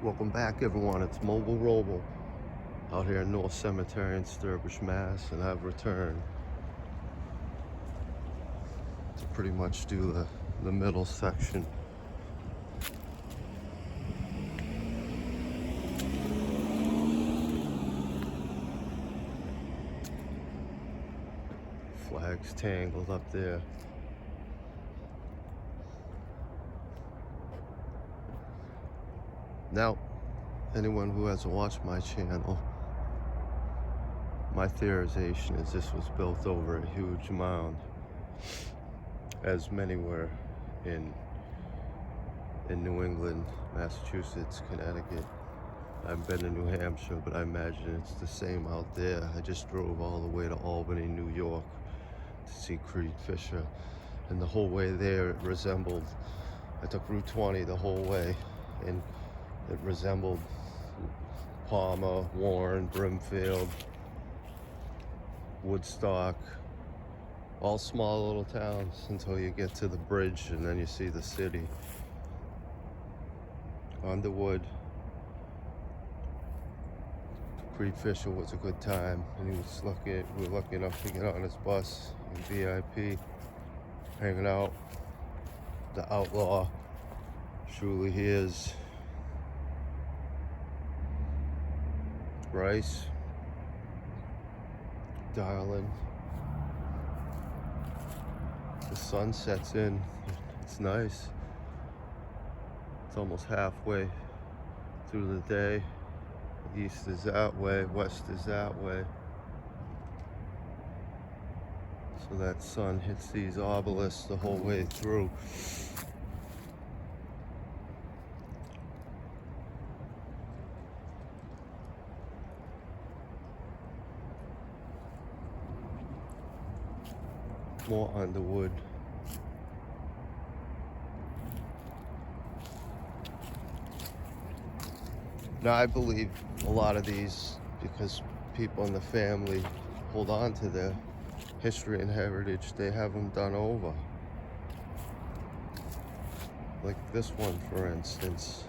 Welcome back, everyone. It's Mobile Robo out here in North Cemetery in Sturbridge, Mass, and I've returned to pretty much do the middle section. Flags tangled up there. Now, anyone who hasn't watched my channel, my theorization is this was built over a huge mound, as many were in New England, Massachusetts, Connecticut. I've been to New Hampshire, but I imagine it's the same out there. I just drove all the way to Albany, New York to see Creed Fisher, and the whole way there it resembled, I took Route 20 the whole way, and it resembled Palmer, Warren, Brimfield, Woodstock, all small little towns until you get to the bridge and then you see the city. Underwood. Creed Fisher was a good time, and we were lucky enough to get on his bus in VIP, hanging out. The outlaw, truly he is. Rice, darling. The sun sets in. It's nice. It's almost halfway through the day. East is that way, west is that way. So that sun hits these obelisks the whole way through. More Underwood. Now I believe a lot of these, because people in the family hold on to their history and heritage, they have them done over. Like this one, for instance.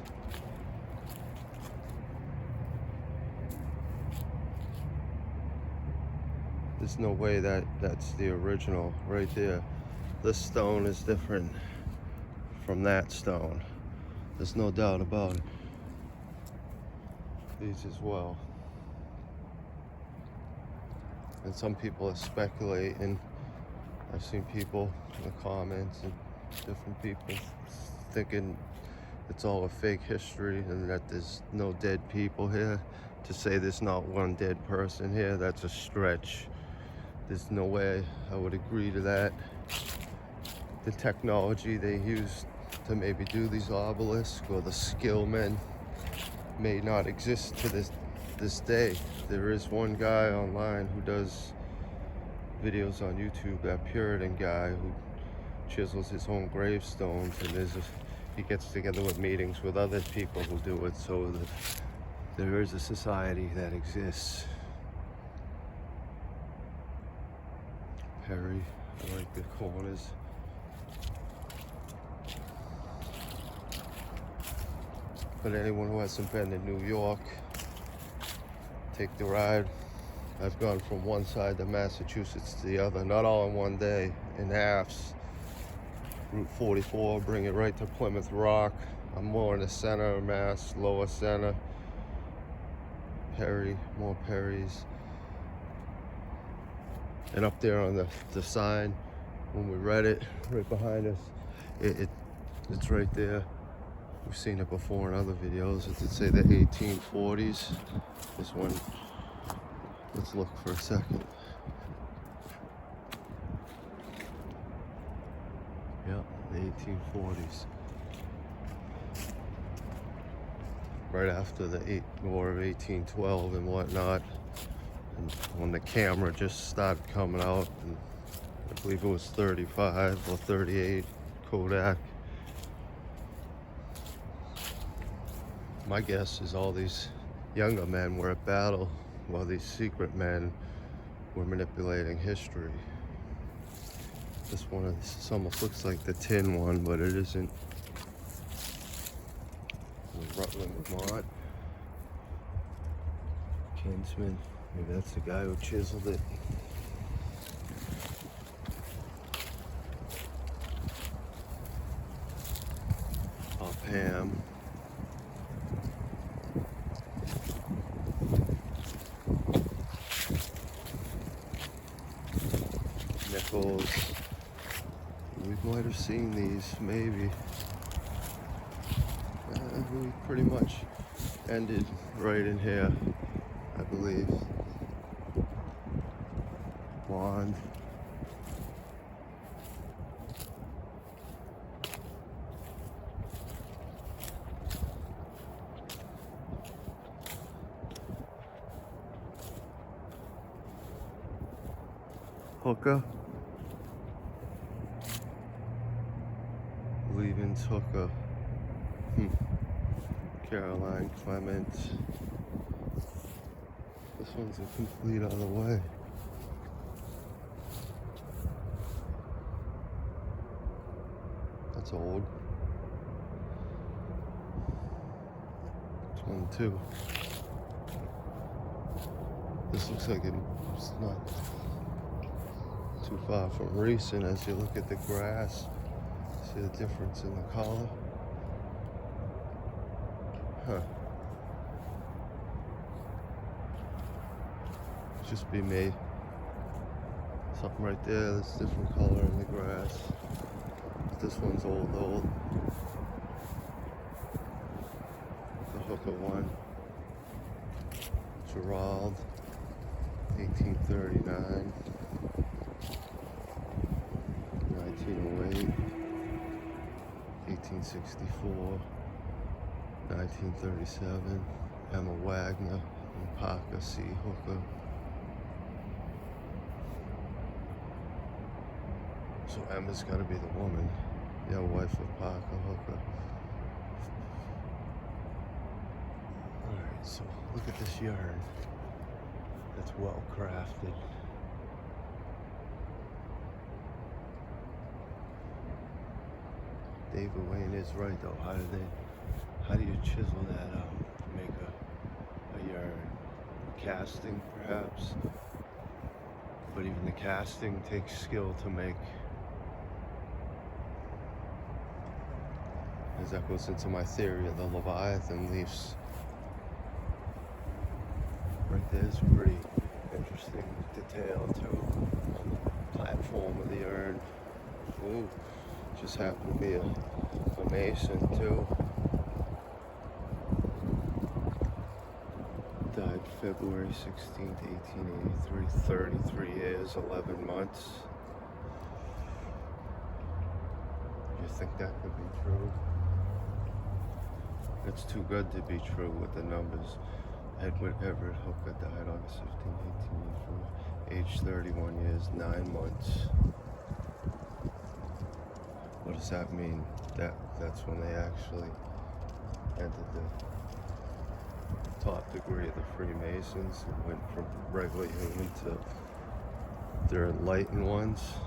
There's no way that's the original right there. This stone is different from that stone. There's no doubt about it. These as well. And some people are speculating. I've seen people in the comments and different people thinking it's all a fake history and that there's no dead people here. To say there's not one dead person here, that's a stretch. There's no way I would agree to that. The technology they use to maybe do these obelisks, or the skill men, may not exist to this day. There is one guy online who does videos on YouTube, that Puritan guy who chisels his own gravestones, and he gets together with meetings with other people who do it, so that there is a society that exists. Perry, I like the corners. But anyone who hasn't been to New York, take the ride. I've gone from one side of Massachusetts to the other, not all in one day, in halves. Route 44, bring it right to Plymouth Rock. I'm more in the center of Mass, lower center. Perry, more Perrys. And up there on the sign, when we read it, right behind us, it's right there. We've seen it before in other videos. It did say the 1840s. This one, let's look for a second. Yeah, the 1840s. Right after the War of 1812 and whatnot. And when the camera just started coming out, and I believe it was 35 or 38 Kodak. My guess is all these younger men were at battle while these secret men were manipulating history. This almost looks like the tin one, but it isn't. Rutland, Vermont. Kinsman. Maybe that's the guy who chiseled it. Oh, Pam. Nichols. We might have seen these, maybe. We pretty much ended right in here, I believe. Wand. Hooker. Leavens Hooker. Caroline Clement. This one's a complete other way. That's old. This one too. This looks like it's not too far from recent as you look at the grass. See the difference in the color? Huh. Just be me. Something right there that's different color in the grass. But this one's old. The Hooker one. Gerald, 1839. 1908. 1864. 1937, Emma Wagner and Parker C. Hooker. So Emma's gotta be the woman. Yeah, wife of Parker Hooker. Alright, so look at this yarn. It's well crafted. David Wayne is right though. How do you chisel that out to make a yarn? Casting, perhaps? But even the casting takes skill to make. As that goes into my theory of the Leviathan leaves. Right there's pretty interesting detail too. On the platform of the urn. Ooh, just happened to be a mason too. Died February 16th, 1883, 33 years, 11 months. You think that could be true? It's too good to be true with the numbers. Edward Everett Hooker died August 15, 1884, age 31 years, 9 months. What does that mean? That's when they actually entered the top degree of the Freemasons and went from regular human to their enlightened ones.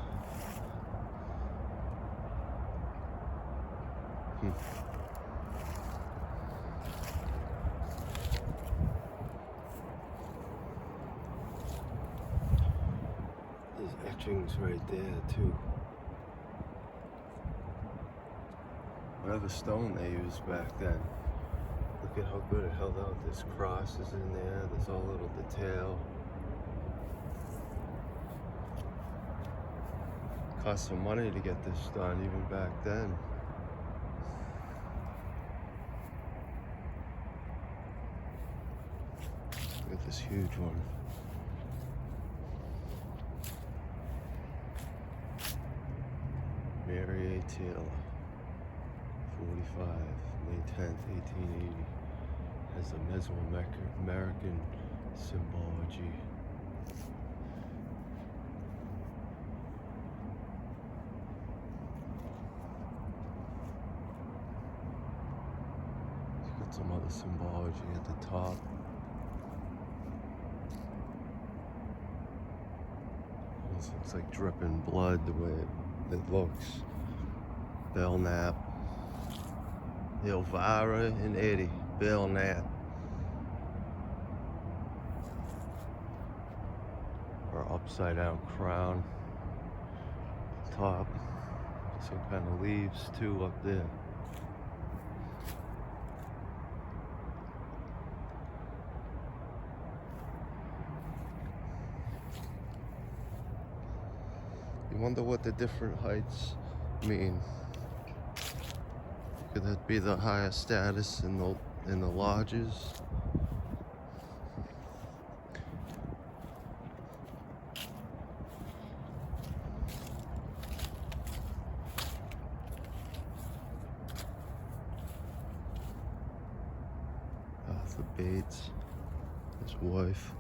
There's etchings right there too. Whatever stone they used back then. Look at how good it held out. There's crosses in there. There's all little detail. Cost some money to get this done even back then. Look at this huge one. Mary A. Taylor, 45, May 10th, 1880. Has a Mesoamerican symbology. It's got some other symbology at the top. This looks like dripping blood the way it looks. Belknap, Elvira, and Eddie. bill net or upside down crown top. Some kind of leaves too up there. You wonder what the different heights mean. Could that be the highest status in the lodges? Arthur Bates, his wife.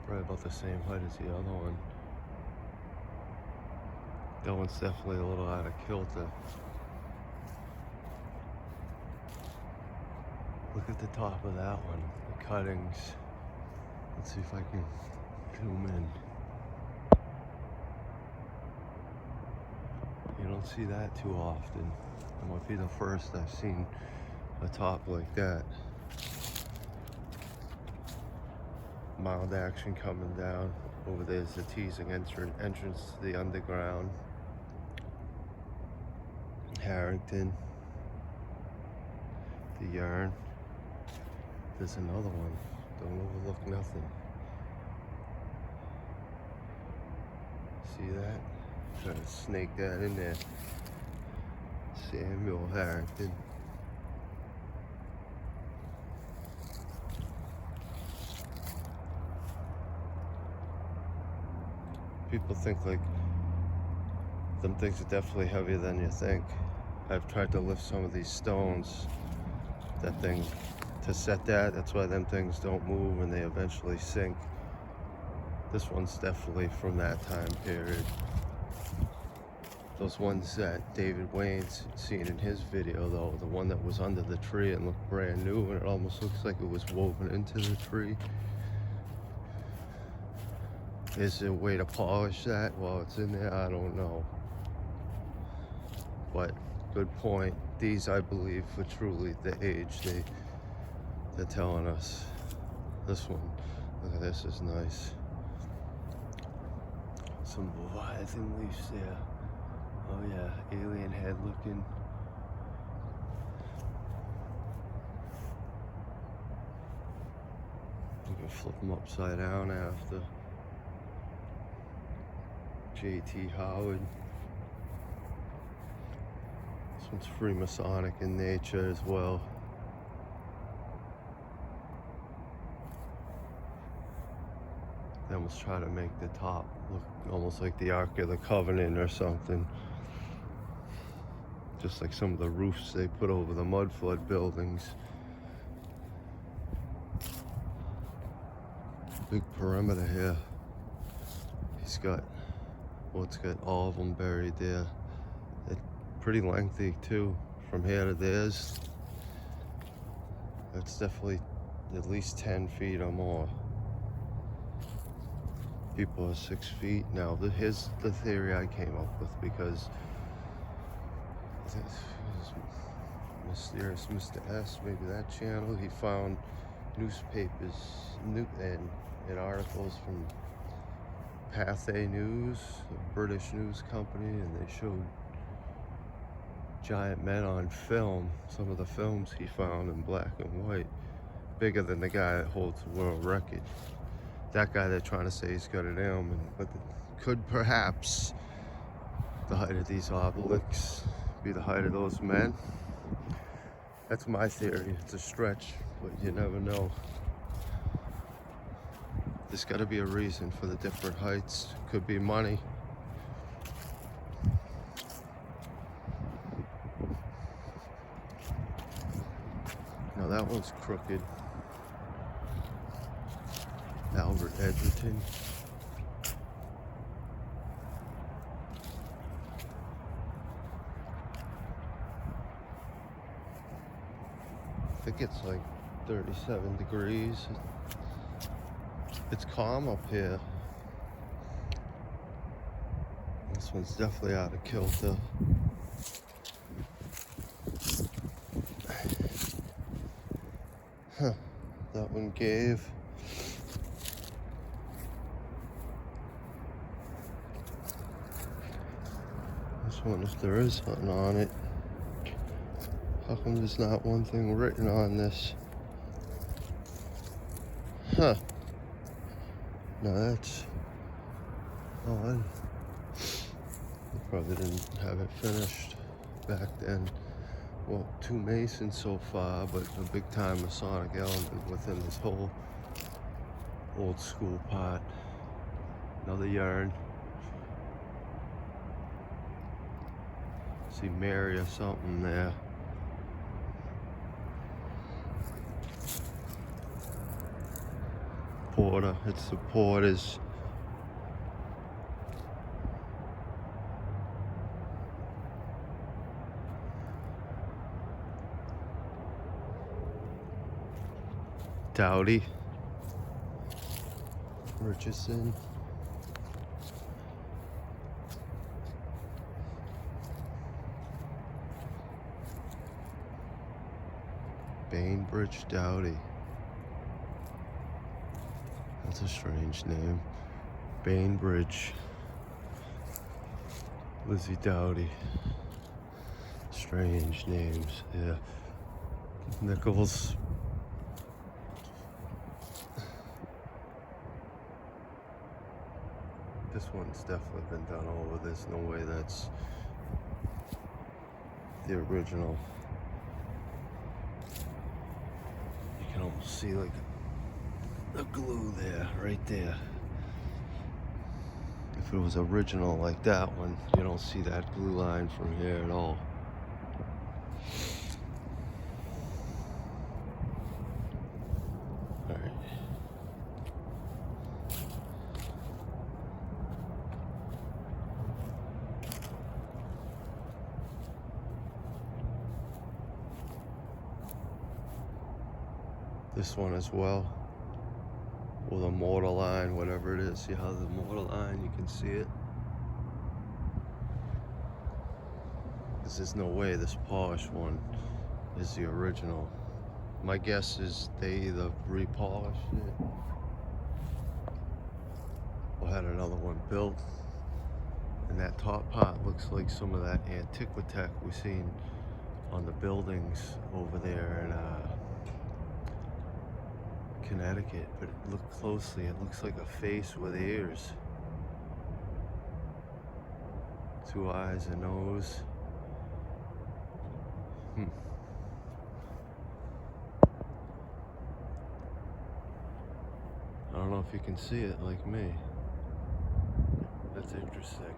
Probably about the same height as the other one. That one's definitely a little out of kilter. Look at the top of that one, the cuttings. Let's see if I can zoom in. You don't see that too often. It might be the first I've seen a top like that. Mild action coming down. Over there's the teasing entrance to the underground. Harrington. The yarn. There's another one. Don't overlook nothing. See that? Trying to snake that in there. Samuel Harrington. People think like them things are definitely heavier than you think. I've tried to lift some of these stones, that thing, to set that's why them things don't move and they eventually sink. This one's definitely from that time period. Those ones that David Wayne's seen in his video though, the one that was under the tree and looked brand new and it almost looks like it was woven into the tree. Is there a way to polish that while it's in there? I don't know. But good point. These, I believe, for truly the age they're telling us. This one, look at this, is nice. Some Leviathan leaves there. Oh yeah, alien head looking. You can flip them upside down after. J.T. Howard. This one's Freemasonic in nature as well. They almost try to make the top look almost like the Ark of the Covenant or something. Just like some of the roofs they put over the mud flood buildings. Big perimeter here. He's got, well, it's got all of them buried there. It's pretty lengthy too, from here to theirs. That's definitely at least 10 feet or more. People are 6 feet. Now, here's the theory I came up with, because Mysterious Mr. S, maybe that channel, he found newspapers and articles from Pathé News, a British news company, and they showed giant men on film. Some of the films he found in black and white, bigger than the guy that holds the world record. That guy they're trying to say he's got an ailment, but could perhaps the height of these obelisks be the height of those men? That's my theory. It's a stretch, but you never know. There's got to be a reason for the different heights. Could be money. Now that one's crooked. Albert Edgerton. I think it's like 37 degrees. It's calm up here. This one's definitely out of kilter. Huh. That one gave. This one, if there is something on it, how come there's not one thing written on this? Huh. No, that's... Oh, I probably didn't have it finished back then. Well, 2 masons so far, but a big time Masonic element within this whole old school pot. Another yarn. See Mary or something there. Porter, it's the Porters. Dowdy. Richardson. Bainbridge Dowdy. That's a strange name. Bainbridge. Lizzie Dowdy. Strange names, yeah. Nichols. This one's definitely been done over. There's no way that's the original. You can almost see like the glue there, right there. If it was original like that one, you don't see that glue line from here at all. All right. This one as well, with a mortar line, whatever it is. See how the mortar line, you can see it? Because there's no way this polished one is the original. My guess is they either repolished it or had another one built. And that top part looks like some of that antiquitech we've seen on the buildings over there in Connecticut, but look closely, it looks like a face with ears, 2 eyes, a nose. I don't know if you can see it like me. That's interesting.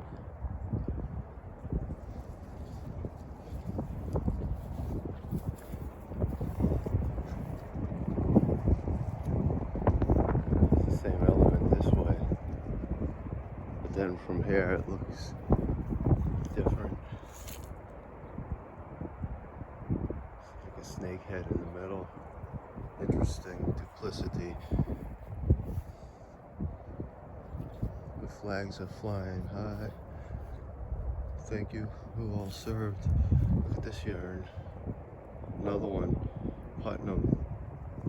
Then from here it looks different. Like a snake head in the middle. Interesting duplicity. The flags are flying high. Thank you, who all served. Look at this yarn. Another one. Putnam.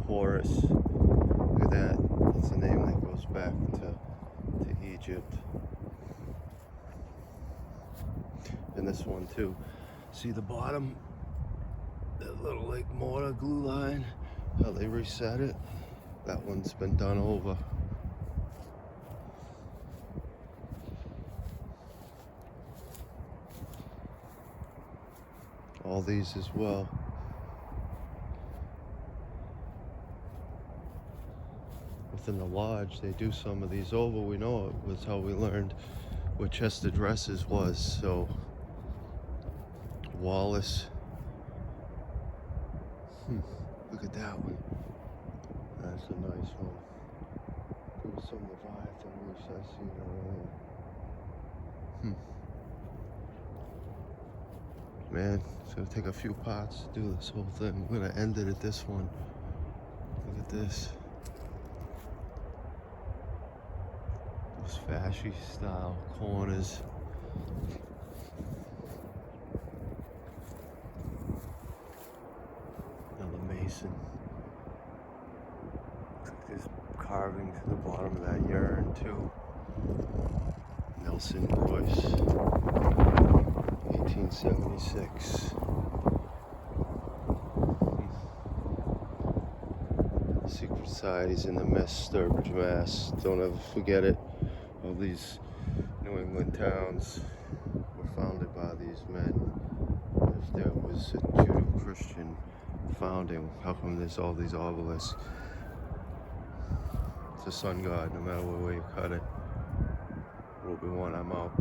Horace. Look at that. That's a name that goes back to Egypt. And this one too. See the bottom? That little like mortar glue line, how they reset it? That one's been done over. All these as well. Within the lodge, they do some of these over. We know it was how we learned what chest of dresses was. So Wallace. Look at that one. That's a nice one. There was some Leviathan loose I seen earlier. Man, it's gonna take a few pots to do this whole thing. I'm gonna end it at this one. Look at this. Those fashy style corners. Another Mason. There's carvings at the bottom of that urn too. Nelson Royce, 1876. Secret Society's in the mess, Sturbridge, Mass. Don't ever forget it. All these New England towns were founded by these men. If there was a Judeo-Christian founding, how come there's all these obelisks? It's a sun god, no matter what way you cut it. Robie 1, I'm out.